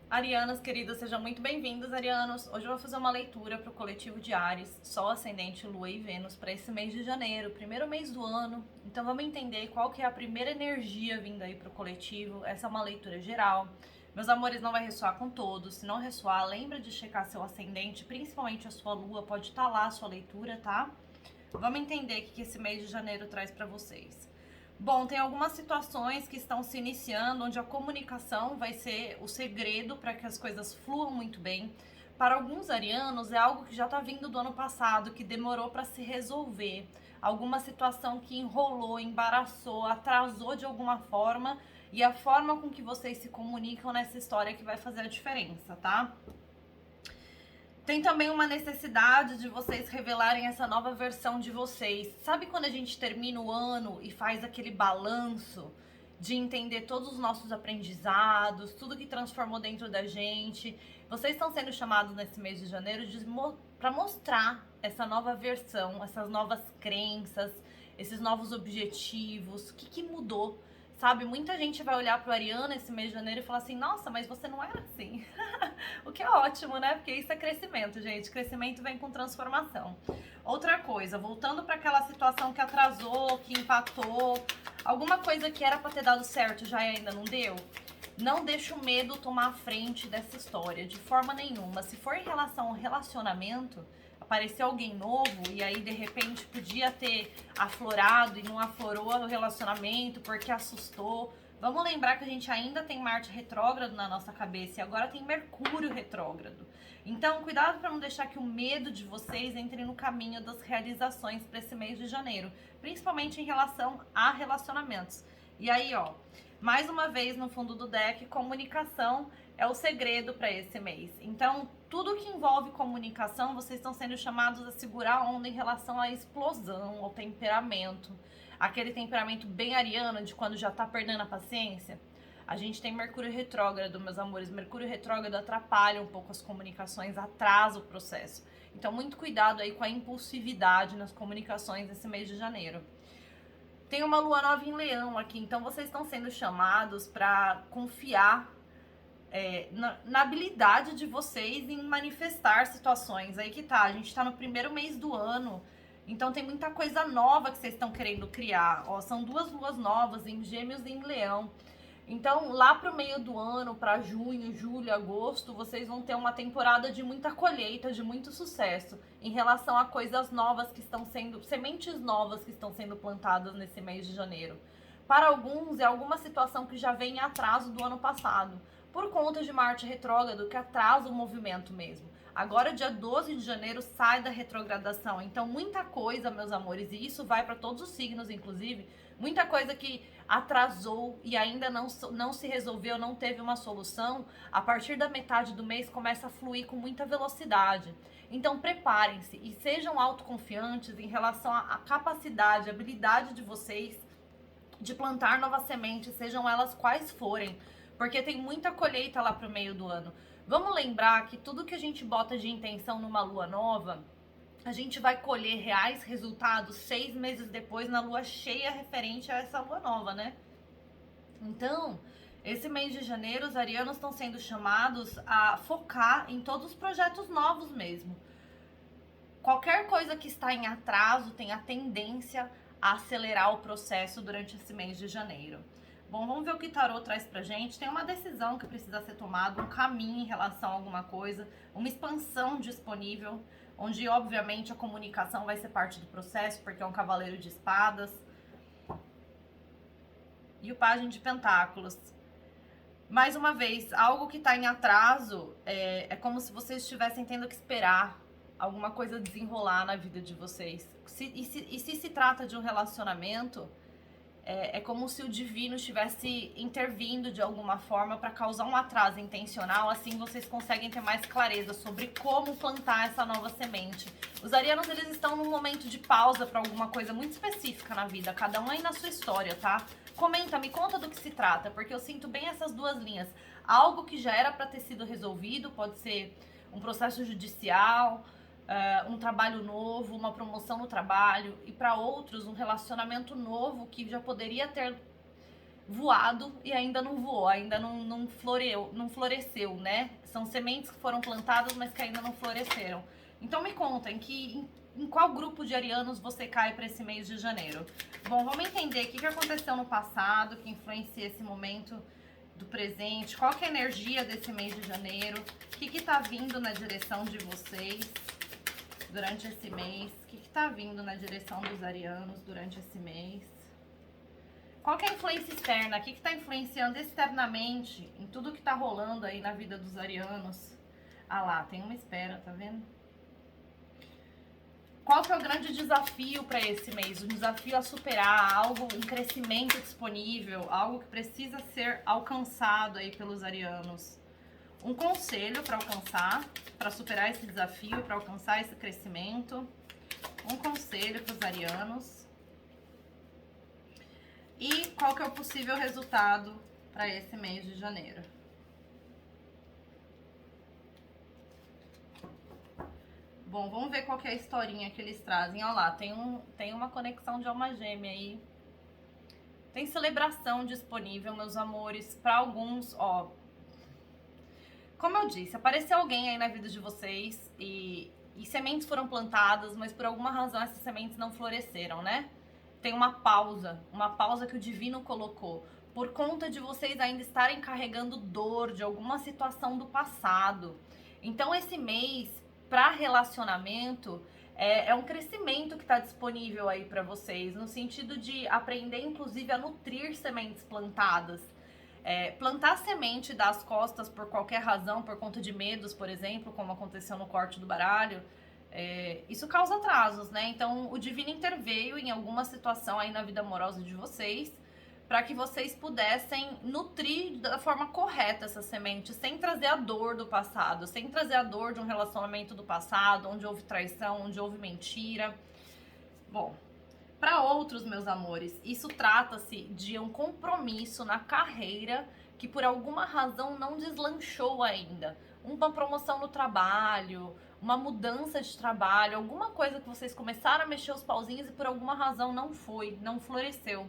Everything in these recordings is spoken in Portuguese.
Arianas, queridas, sejam muito bem-vindas, arianos. Hoje eu vou fazer uma leitura para o coletivo de Áries, Sol, Ascendente, Lua e Vênus para esse mês de janeiro, primeiro mês do ano. Então vamos entender qual que é a primeira energia vindo aí para o coletivo. Essa é uma leitura geral. Meus amores, não vai ressoar com todos. Se não ressoar, lembra de checar seu ascendente, principalmente a sua Lua, pode estar lá a sua leitura, tá? Vamos entender o que esse mês de janeiro traz para vocês. Bom, tem algumas situações que estão se iniciando onde a comunicação vai ser o segredo para que as coisas fluam muito bem. Para alguns arianos é algo que já está vindo do ano passado, que demorou para se resolver. Alguma situação que enrolou, embaraçou, atrasou de alguma forma, e a forma com que vocês se comunicam nessa história que vai fazer a diferença, tá? Tem também uma necessidade de vocês revelarem essa nova versão de vocês. Sabe quando a gente termina o ano e faz aquele balanço de entender todos os nossos aprendizados, tudo que transformou dentro da gente? Vocês estão sendo chamados nesse mês de janeiro para mostrar essa nova versão, essas novas crenças, esses novos objetivos, o que mudou. Sabe, muita gente vai olhar pro Ariano esse mês de janeiro e falar assim, nossa, mas você não era assim. O que é ótimo, né? Porque isso é crescimento, gente. Crescimento vem com transformação. Outra coisa, voltando para aquela situação que atrasou, que empatou, alguma coisa que era para ter dado certo já ainda não deu, não deixa o medo tomar a frente dessa história, de forma nenhuma. Se for em relação ao relacionamento, apareceu alguém novo e aí de repente podia ter aflorado e não aflorou o relacionamento porque assustou. Vamos lembrar que a gente ainda tem Marte retrógrado na nossa cabeça e agora tem Mercúrio retrógrado. Então, cuidado para não deixar que o medo de vocês entre no caminho das realizações para esse mês de janeiro, principalmente em relação a relacionamentos. E aí, ó, mais uma vez no fundo do deck, comunicação é o segredo para esse mês. Então, tudo que envolve comunicação, vocês estão sendo chamados a segurar a onda em relação à explosão, ao temperamento. Aquele temperamento bem ariano de quando já tá perdendo a paciência. A gente tem Mercúrio retrógrado, meus amores. Mercúrio retrógrado atrapalha um pouco as comunicações, atrasa o processo. Então, muito cuidado aí com a impulsividade nas comunicações nesse mês de janeiro. Tem uma lua nova em Leão aqui, então vocês estão sendo chamados para confiar na habilidade de vocês em manifestar situações. Aí que tá, a gente tá no primeiro mês do ano, então tem muita coisa nova que vocês estão querendo criar. Ó, são duas luas novas, em Gêmeos e em Leão. Então, lá pro meio do ano, para junho, julho, agosto, vocês vão ter uma temporada de muita colheita, de muito sucesso em relação a coisas novas que estão sendo, sementes novas que estão sendo plantadas nesse mês de janeiro. Para alguns, é alguma situação que já vem em atraso do ano passado, por conta de Marte retrógrado, que atrasa o movimento mesmo. Agora, dia 12 de janeiro, sai da retrogradação. Então, muita coisa, meus amores, e isso vai para todos os signos, inclusive, muita coisa que atrasou e ainda não se resolveu, não teve uma solução, a partir da metade do mês começa a fluir com muita velocidade. Então, preparem-se e sejam autoconfiantes em relação à capacidade, habilidade de vocês de plantar novas sementes, sejam elas quais forem, porque tem muita colheita lá pro meio do ano. Vamos lembrar que tudo que a gente bota de intenção numa lua nova, a gente vai colher reais resultados 6 meses depois na lua cheia referente a essa lua nova, né? Então, esse mês de janeiro, os arianos estão sendo chamados a focar em todos os projetos novos mesmo. Qualquer coisa que está em atraso tem a tendência a acelerar o processo durante esse mês de janeiro. Bom, vamos ver o que o tarô traz pra gente. Tem uma decisão que precisa ser tomada, um caminho em relação a alguma coisa, uma expansão disponível, onde obviamente a comunicação vai ser parte do processo, porque é um cavaleiro de espadas. E o pajem de pentáculos. Mais uma vez, algo que está em atraso é como se vocês estivessem tendo que esperar alguma coisa desenrolar na vida de vocês. Se trata de um relacionamento, é como se o divino estivesse intervindo de alguma forma para causar um atraso intencional, assim vocês conseguem ter mais clareza sobre como plantar essa nova semente. Os arianos, eles estão num momento de pausa para alguma coisa muito específica na vida, cada um aí na sua história, tá? Comenta, me conta do que se trata, porque eu sinto bem essas duas linhas. Algo que já era para ter sido resolvido, pode ser um processo judicial, um trabalho novo, uma promoção no trabalho, e para outros um relacionamento novo que já poderia ter voado e ainda não voou, ainda não floresceu, né? São sementes que foram plantadas, mas que ainda não floresceram. Então me conta, em qual grupo de arianos você cai para esse mês de janeiro? Bom, vamos entender o que aconteceu no passado, que influencia esse momento do presente, qual que é a energia desse mês de janeiro, o que tá vindo na direção de vocês durante esse mês, o que tá vindo na direção dos arianos durante esse mês. Qual que é a influência externa? O que está influenciando externamente em tudo que está rolando aí na vida dos arianos? Ah lá, tem uma espera, tá vendo? Qual que é o grande desafio para esse mês? Um desafio a superar, algo, um crescimento disponível, algo que precisa ser alcançado aí pelos arianos. Um conselho para alcançar, para superar esse desafio, para alcançar esse crescimento. Um conselho para os arianos. E qual que é o possível resultado para esse mês de janeiro? Bom, vamos ver qual que é a historinha que eles trazem. Olha lá, tem uma conexão de alma gêmea aí. Tem celebração disponível, meus amores, para alguns, ó. Como eu disse, apareceu alguém aí na vida de vocês e sementes foram plantadas, mas por alguma razão essas sementes não floresceram, né? Tem uma pausa que o divino colocou, por conta de vocês ainda estarem carregando dor de alguma situação do passado. Então esse mês, para relacionamento, é um crescimento que está disponível aí para vocês, no sentido de aprender inclusive a nutrir sementes plantadas. Plantar semente das costas por qualquer razão, por conta de medos, por exemplo, como aconteceu no corte do baralho, isso causa atrasos, né? Então o divino interveio em alguma situação aí na vida amorosa de vocês, para que vocês pudessem nutrir da forma correta essa semente, sem trazer a dor do passado, sem trazer a dor de um relacionamento do passado, onde houve traição, onde houve mentira. Bom, para outros, meus amores, isso trata-se de um compromisso na carreira que por alguma razão não deslanchou ainda. Uma promoção no trabalho, uma mudança de trabalho, alguma coisa que vocês começaram a mexer os pauzinhos e por alguma razão não floresceu.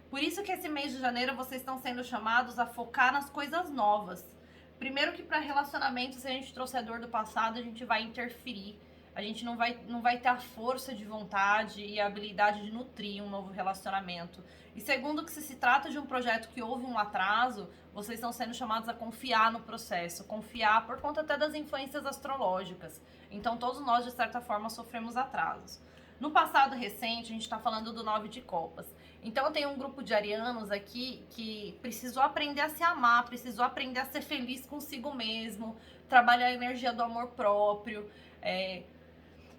Por isso que esse mês de janeiro vocês estão sendo chamados a focar nas coisas novas. Primeiro que para relacionamento, se a gente trouxer a dor do passado, a gente vai interferir. A gente não vai ter a força de vontade e a habilidade de nutrir um novo relacionamento. E segundo, que se trata de um projeto que houve um atraso, vocês estão sendo chamados a confiar no processo. Confiar por conta até das influências astrológicas. Então todos nós, de certa forma, sofremos atrasos. No passado recente, a gente está falando do 9 de copas. Então tem um grupo de arianos aqui que precisou aprender a se amar, precisou aprender a ser feliz consigo mesmo, trabalhar a energia do amor próprio.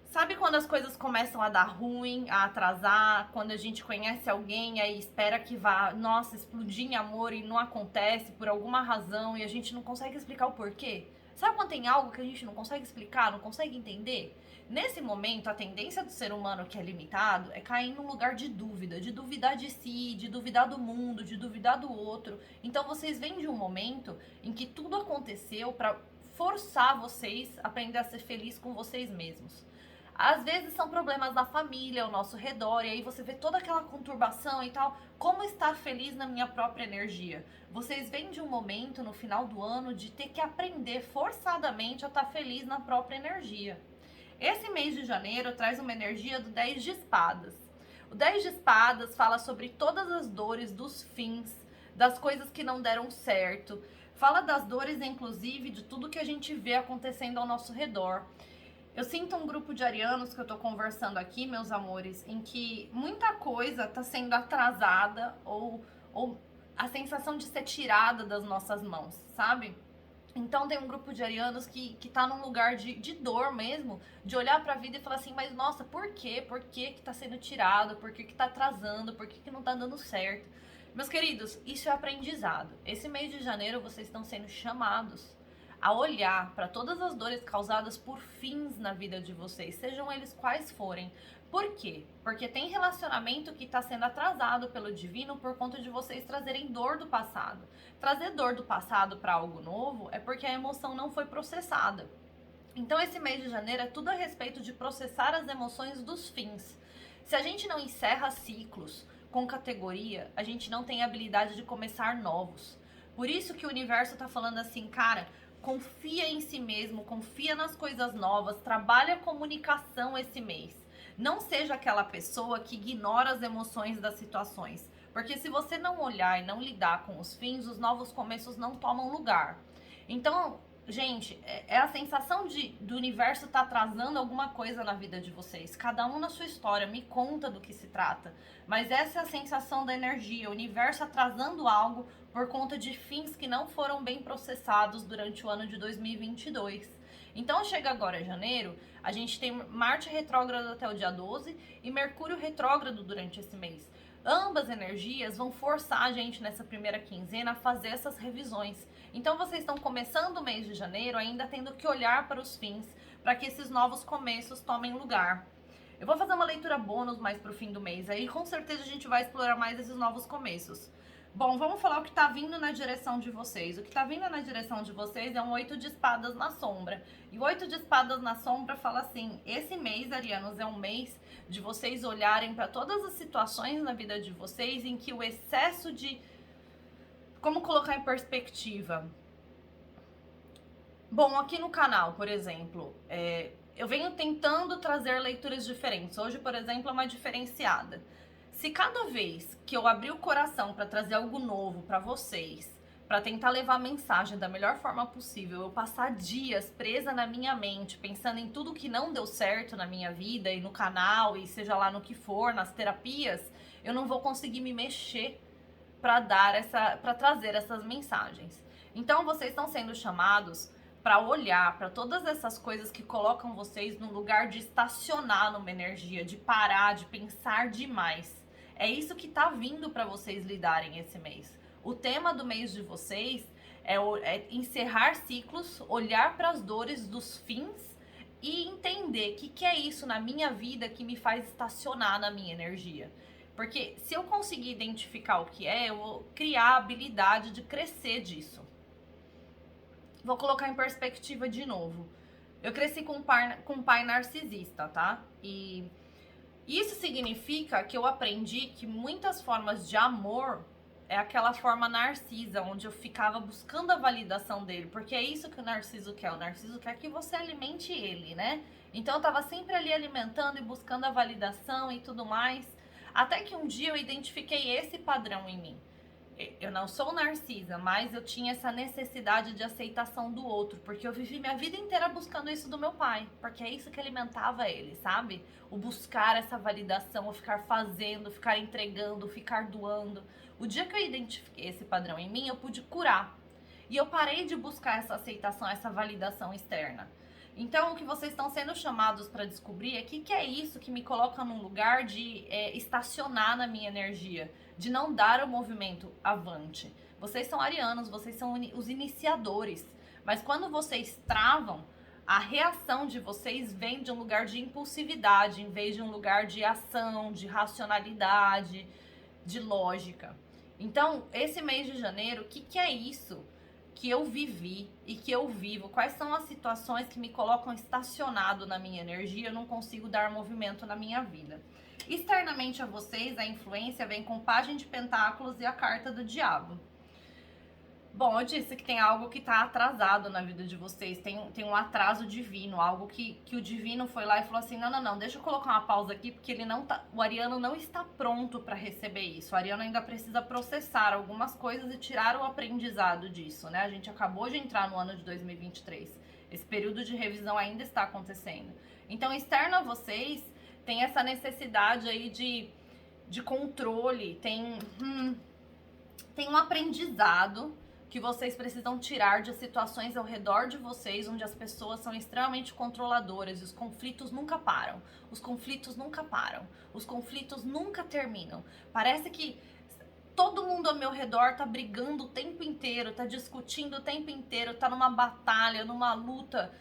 Sabe quando as coisas começam a dar ruim, a atrasar, quando a gente conhece alguém e espera que vá, nossa, explodir em amor e não acontece por alguma razão e a gente não consegue explicar o porquê? Sabe quando tem algo que a gente não consegue explicar, não consegue entender? Nesse momento, a tendência do ser humano que é limitado é cair num lugar de dúvida, de duvidar de si, de duvidar do mundo, de duvidar do outro. Então vocês vêm de um momento em que tudo aconteceu para forçar vocês a aprender a ser feliz com vocês mesmos. Às vezes são problemas da família ao nosso redor, e aí você vê toda aquela conturbação e tal. Como estar feliz na minha própria energia? Vocês vêm de um momento no final do ano de ter que aprender forçadamente a estar feliz na própria energia. Esse mês de janeiro traz uma energia do 10 de espadas. O 10 de espadas fala sobre todas as dores dos fins, das coisas que não deram certo. Fala das dores, inclusive, de tudo que a gente vê acontecendo ao nosso redor. Eu sinto um grupo de arianos que eu tô conversando aqui, meus amores, em que muita coisa tá sendo atrasada ou a sensação de ser tirada das nossas mãos, sabe? Então tem um grupo de arianos que tá num lugar de dor mesmo, de olhar pra vida e falar assim, mas nossa, por quê? Por que tá sendo tirado? Por que tá atrasando? Por que não tá dando certo? Meus queridos, isso é aprendizado. Esse mês de janeiro vocês estão sendo chamados a olhar para todas as dores causadas por fins na vida de vocês, sejam eles quais forem. Por quê? Porque tem relacionamento que está sendo atrasado pelo divino por conta de vocês trazerem dor do passado. Trazer dor do passado para algo novo é porque a emoção não foi processada. Então esse mês de janeiro é tudo a respeito de processar as emoções dos fins. Se a gente não encerra ciclos com categoria, a gente não tem habilidade de começar novos. Por isso que o universo tá falando assim, cara, confia em si mesmo, confia nas coisas novas, trabalha a comunicação esse mês. Não seja aquela pessoa que ignora as emoções das situações. Porque se você não olhar e não lidar com os fins, os novos começos não tomam lugar. Então, gente, é a sensação do universo estar atrasando alguma coisa na vida de vocês. Cada um na sua história, me conta do que se trata. Mas essa é a sensação da energia, o universo atrasando algo por conta de fins que não foram bem processados durante o ano de 2022. Então chega agora janeiro, a gente tem Marte retrógrado até o dia 12 e Mercúrio retrógrado durante esse mês. Ambas energias vão forçar a gente nessa primeira quinzena a fazer essas revisões. Então vocês estão começando o mês de janeiro ainda tendo que olhar para os fins, para que esses novos começos tomem lugar. Eu vou fazer uma leitura bônus mais pro fim do mês, aí com certeza a gente vai explorar mais esses novos começos. Bom, vamos falar o que tá vindo na direção de vocês. O que tá vindo na direção de vocês é um 8 de espadas na sombra. E o 8 de espadas na sombra fala assim, esse mês, arianos, é um mês de vocês olharem para todas as situações na vida de vocês em que o excesso de... Como colocar em perspectiva? Bom, aqui no canal, por exemplo, eu venho tentando trazer leituras diferentes. Hoje, por exemplo, é uma diferenciada. Se cada vez que eu abrir o coração para trazer algo novo para vocês, para tentar levar a mensagem da melhor forma possível, eu passar dias presa na minha mente, pensando em tudo que não deu certo na minha vida e no canal, e seja lá no que for, nas terapias, eu não vou conseguir me mexer para trazer essas mensagens. Então, vocês estão sendo chamados para olhar para todas essas coisas que colocam vocês num lugar de estacionar numa energia, de parar, de pensar demais. É isso que tá vindo para vocês lidarem esse mês. O tema do mês de vocês é encerrar ciclos, olhar para as dores dos fins e entender o que é isso na minha vida que me faz estacionar na minha energia. Porque se eu conseguir identificar o que é, eu vou criar a habilidade de crescer disso. Vou colocar em perspectiva de novo. Eu cresci com um pai narcisista, tá? E isso significa que eu aprendi que muitas formas de amor é aquela forma narcisa, onde eu ficava buscando a validação dele, porque é isso que o narciso quer. O narciso quer que você alimente ele, né? Então eu tava sempre ali alimentando e buscando a validação e tudo mais, até que um dia eu identifiquei esse padrão em mim. Eu não sou narcisa, mas eu tinha essa necessidade de aceitação do outro, porque eu vivi minha vida inteira buscando isso do meu pai, porque é isso que alimentava ele, sabe? O buscar essa validação, o ficar fazendo, ficar entregando, ficar doando. O dia que eu identifiquei esse padrão em mim, eu pude curar. E eu parei de buscar essa aceitação, essa validação externa. Então, o que vocês estão sendo chamados para descobrir é que é isso que me coloca num lugar de estacionar na minha energia, de não dar o movimento avante. Vocês são arianos, vocês são os iniciadores, mas quando vocês travam, a reação de vocês vem de um lugar de impulsividade, em vez de um lugar de ação, de racionalidade, de lógica. Então, esse mês de janeiro, o que é isso que eu vivi e que eu vivo? Quais são as situações que me colocam estacionado na minha energia? Eu não consigo dar movimento na minha vida. Externamente a vocês, a influência vem com Pajem de Pentáculos e a Carta do Diabo. Bom, eu disse que tem algo que está atrasado na vida de vocês, tem um atraso divino, algo que o divino foi lá e falou assim, não, deixa eu colocar uma pausa aqui, porque o ariano não está pronto para receber isso. O ariano ainda precisa processar algumas coisas e tirar o aprendizado disso, né? A gente acabou de entrar no ano de 2023, esse período de revisão ainda está acontecendo. Então, externo a vocês, tem essa necessidade aí de controle, tem um aprendizado que vocês precisam tirar de situações ao redor de vocês, onde as pessoas são extremamente controladoras e os conflitos nunca param. Os conflitos nunca param. Os conflitos nunca terminam. Parece que todo mundo ao meu redor tá brigando o tempo inteiro, tá discutindo o tempo inteiro, tá numa batalha, numa luta.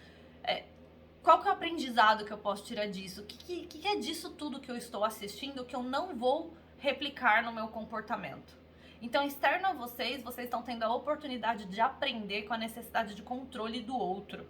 Qual que é o aprendizado que eu posso tirar disso? O que é disso tudo que eu estou assistindo que eu não vou replicar no meu comportamento? Então, externo a vocês estão tendo a oportunidade de aprender com a necessidade de controle do outro,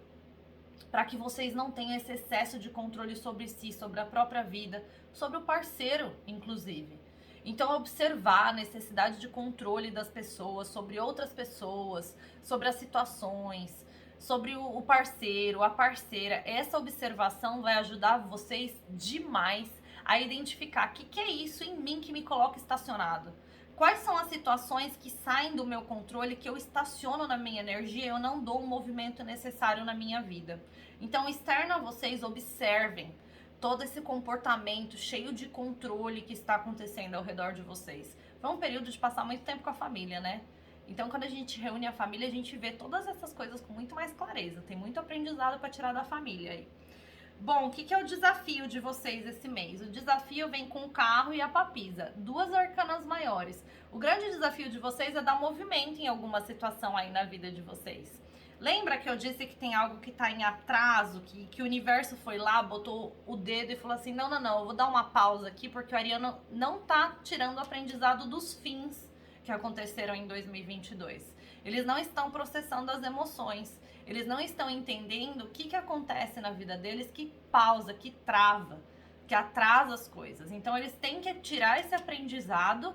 para que vocês não tenham esse excesso de controle sobre si, sobre a própria vida, sobre o parceiro, inclusive. Então, observar a necessidade de controle das pessoas, sobre outras pessoas, sobre as situações, sobre o parceiro, a parceira. Essa observação vai ajudar vocês demais a identificar o que é isso em mim que me coloca estacionado. Quais são as situações que saem do meu controle, que eu estaciono na minha energia, eu não dou o movimento necessário na minha vida. Então, externo a vocês, observem todo esse comportamento cheio de controle que está acontecendo ao redor de vocês. Foi um período de passar muito tempo com a família, né? Então, quando a gente reúne a família, a gente vê todas essas coisas com muito mais clareza. Tem muito aprendizado para tirar da família aí. Bom, o que é o desafio de vocês esse mês? O desafio vem com o carro e a papisa, duas arcanas maiores. O grande desafio de vocês é dar movimento em alguma situação aí na vida de vocês. Lembra que eu disse que tem algo que está em atraso, que o universo foi lá, botou o dedo e falou assim, não, eu vou dar uma pausa aqui, porque o ariano não está tirando o aprendizado dos fins que aconteceram em 2022. Eles não estão processando as emoções, eles não estão entendendo o que acontece na vida deles que pausa, que trava, que atrasa as coisas. Então eles têm que tirar esse aprendizado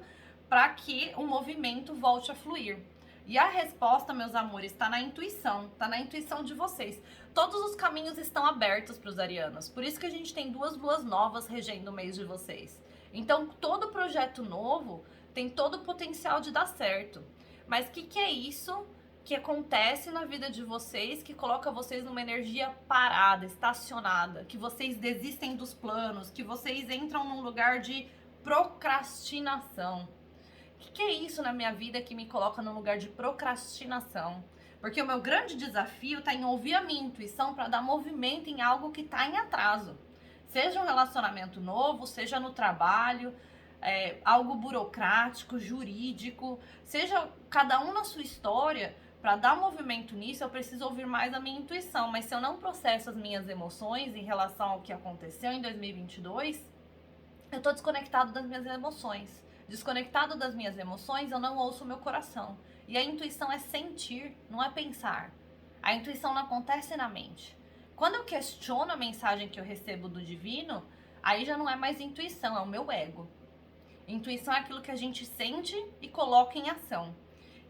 para que o movimento volte a fluir. E a resposta, meus amores, está na intuição de vocês. Todos os caminhos estão abertos para os arianos. Por isso que a gente tem duas luas novas regendo o mês de vocês. Então, todo projeto novo tem todo o potencial de dar certo. Mas o que é isso que acontece na vida de vocês que coloca vocês numa energia parada, estacionada, que vocês desistem dos planos, que vocês entram num lugar de procrastinação? O que é isso na minha vida que me coloca num lugar de procrastinação? Porque o meu grande desafio está em ouvir a minha intuição para dar movimento em algo que está em atraso. Seja um relacionamento novo, seja no trabalho, algo burocrático, jurídico, seja cada um na sua história. Para dar movimento nisso, eu preciso ouvir mais a minha intuição. Mas se eu não processo as minhas emoções em relação ao que aconteceu em 2022, eu estou desconectado das minhas emoções. Desconectado das minhas emoções, eu não ouço o meu coração. E a intuição é sentir, não é pensar. A intuição não acontece na mente. Quando eu questiono a mensagem que eu recebo do divino, aí já não é mais intuição, é o meu ego. Intuição é aquilo que a gente sente e coloca em ação.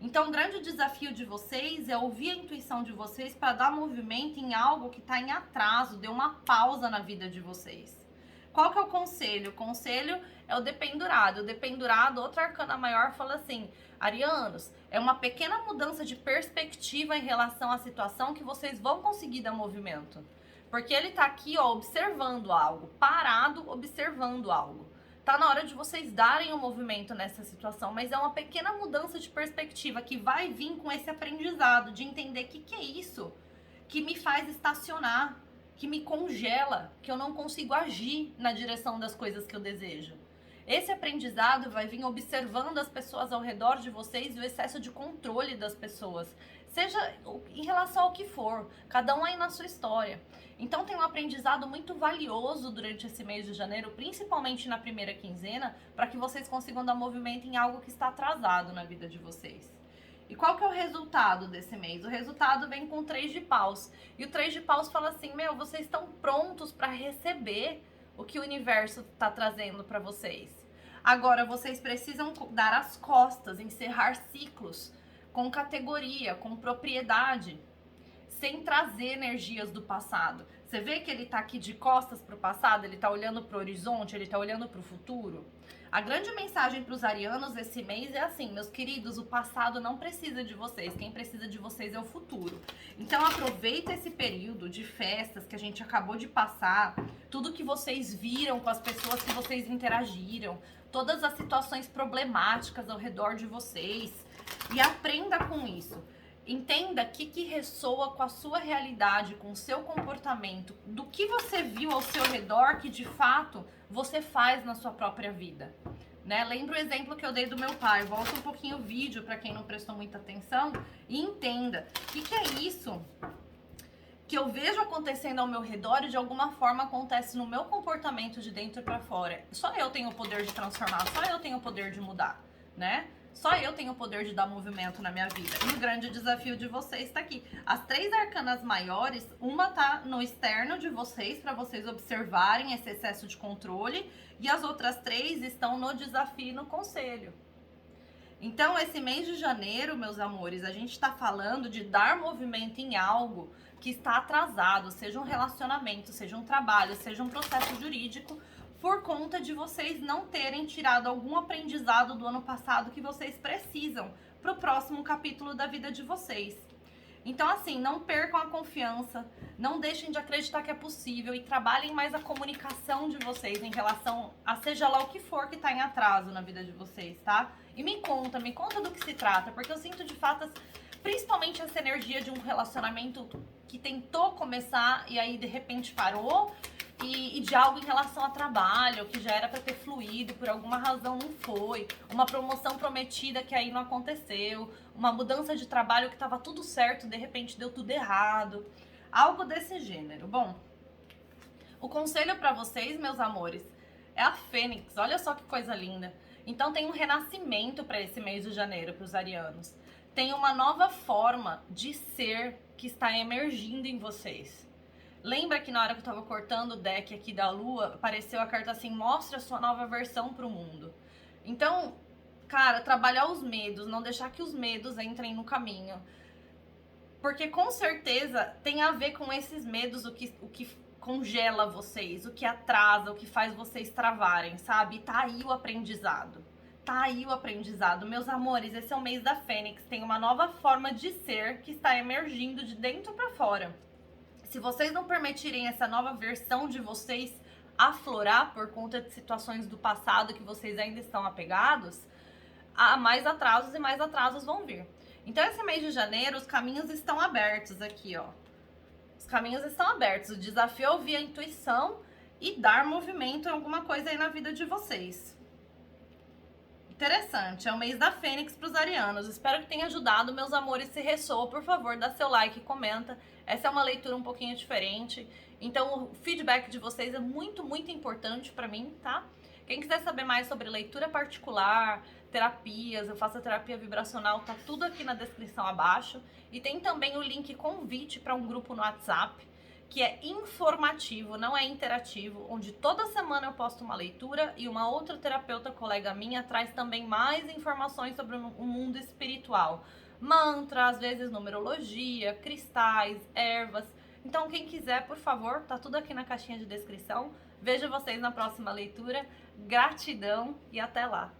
Então, o grande desafio de vocês é ouvir a intuição de vocês para dar movimento em algo que está em atraso, dê uma pausa na vida de vocês. Qual que é o conselho? O conselho é o dependurado. O dependurado, outra arcana maior, fala assim, arianos, é uma pequena mudança de perspectiva em relação à situação que vocês vão conseguir dar movimento. Porque ele tá aqui, ó, observando algo, parado, observando algo. Tá na hora de vocês darem um movimento nessa situação, mas é uma pequena mudança de perspectiva que vai vir com esse aprendizado de entender que é isso que me faz estacionar, que me congela, que eu não consigo agir na direção das coisas que eu desejo. Esse aprendizado vai vir observando as pessoas ao redor de vocês e o excesso de controle das pessoas, seja em relação ao que for, cada um aí na sua história. Então tem um aprendizado muito valioso durante esse mês de janeiro, principalmente na primeira quinzena, para que vocês consigam dar movimento em algo que está atrasado na vida de vocês. E qual que é o resultado desse mês? O resultado vem com o 3 de paus. E o 3 de paus fala assim, vocês estão prontos para receber o que o universo está trazendo para vocês. Agora, vocês precisam dar as costas, encerrar ciclos com categoria, com propriedade, sem trazer energias do passado. Você vê que ele tá aqui de costas pro passado, ele tá olhando pro horizonte, ele tá olhando pro futuro. A grande mensagem para os arianos esse mês é assim, meus queridos, o passado não precisa de vocês, quem precisa de vocês é o futuro. Então aproveita esse período de festas que a gente acabou de passar, tudo que vocês viram com as pessoas que vocês interagiram, todas as situações problemáticas ao redor de vocês, e aprenda com isso. Entenda o que ressoa com a sua realidade, com o seu comportamento, do que você viu ao seu redor que de fato você faz na sua própria vida, né? Lembra o exemplo que eu dei do meu pai, volta um pouquinho o vídeo para quem não prestou muita atenção e entenda o que é isso que eu vejo acontecendo ao meu redor e de alguma forma acontece no meu comportamento de dentro para fora. Só eu tenho o poder de transformar, só eu tenho o poder de mudar, né? Só eu tenho o poder de dar movimento na minha vida. E o grande desafio de vocês está aqui. As 3 arcanas maiores, uma tá no externo de vocês, para vocês observarem esse excesso de controle. E as outras 3 estão no desafio e no conselho. Então, esse mês de janeiro, meus amores, a gente está falando de dar movimento em algo que está atrasado, seja um relacionamento, seja um trabalho, seja um processo jurídico, por conta de vocês não terem tirado algum aprendizado do ano passado que vocês precisam para o próximo capítulo da vida de vocês. Então, assim, não percam a confiança, não deixem de acreditar que é possível e trabalhem mais a comunicação de vocês em relação a seja lá o que for que tá em atraso na vida de vocês, tá? E me conta do que se trata, porque eu sinto de fato, principalmente essa energia de um relacionamento que tentou começar e aí de repente parou, e de algo em relação a trabalho, que já era para ter fluído, por alguma razão não foi, uma promoção prometida que aí não aconteceu, uma mudança de trabalho que estava tudo certo, de repente deu tudo errado, algo desse gênero. Bom, o conselho para vocês, meus amores, é a Fênix. Olha só que coisa linda. Então tem um renascimento para esse mês de janeiro para os arianos. Tem uma nova forma de ser que está emergindo em vocês. Lembra que na hora que eu tava cortando o deck aqui da lua, apareceu a carta assim, mostra a sua nova versão pro mundo. Então, cara, trabalhar os medos, não deixar que os medos entrem no caminho. Porque com certeza tem a ver com esses medos o que congela vocês, o que atrasa, o que faz vocês travarem, sabe? E tá aí o aprendizado. Tá aí o aprendizado. Meus amores, esse é o mês da Fênix. Tem uma nova forma de ser que está emergindo de dentro pra fora. Se vocês não permitirem essa nova versão de vocês aflorar por conta de situações do passado que vocês ainda estão apegados, mais atrasos e mais atrasos vão vir. Então, esse mês de janeiro, os caminhos estão abertos aqui, ó. Os caminhos estão abertos. O desafio é ouvir a intuição e dar movimento em alguma coisa aí na vida de vocês. Interessante, é o mês da Fênix para os arianos. Espero que tenha ajudado, meus amores. Se ressoou, por favor, dá seu like e comenta. Essa é uma leitura um pouquinho diferente, então o feedback de vocês é muito, muito importante para mim, tá? Quem quiser saber mais sobre leitura particular, terapias, eu faço a terapia vibracional, tá tudo aqui na descrição abaixo. E tem também o link convite para um grupo no WhatsApp, que é informativo, não é interativo, onde toda semana eu posto uma leitura e uma outra terapeuta colega minha traz também mais informações sobre o mundo espiritual. Mantra, às vezes numerologia, cristais, ervas. Então quem quiser, por favor, tá tudo aqui na caixinha de descrição. Vejo vocês na próxima leitura. Gratidão e até lá!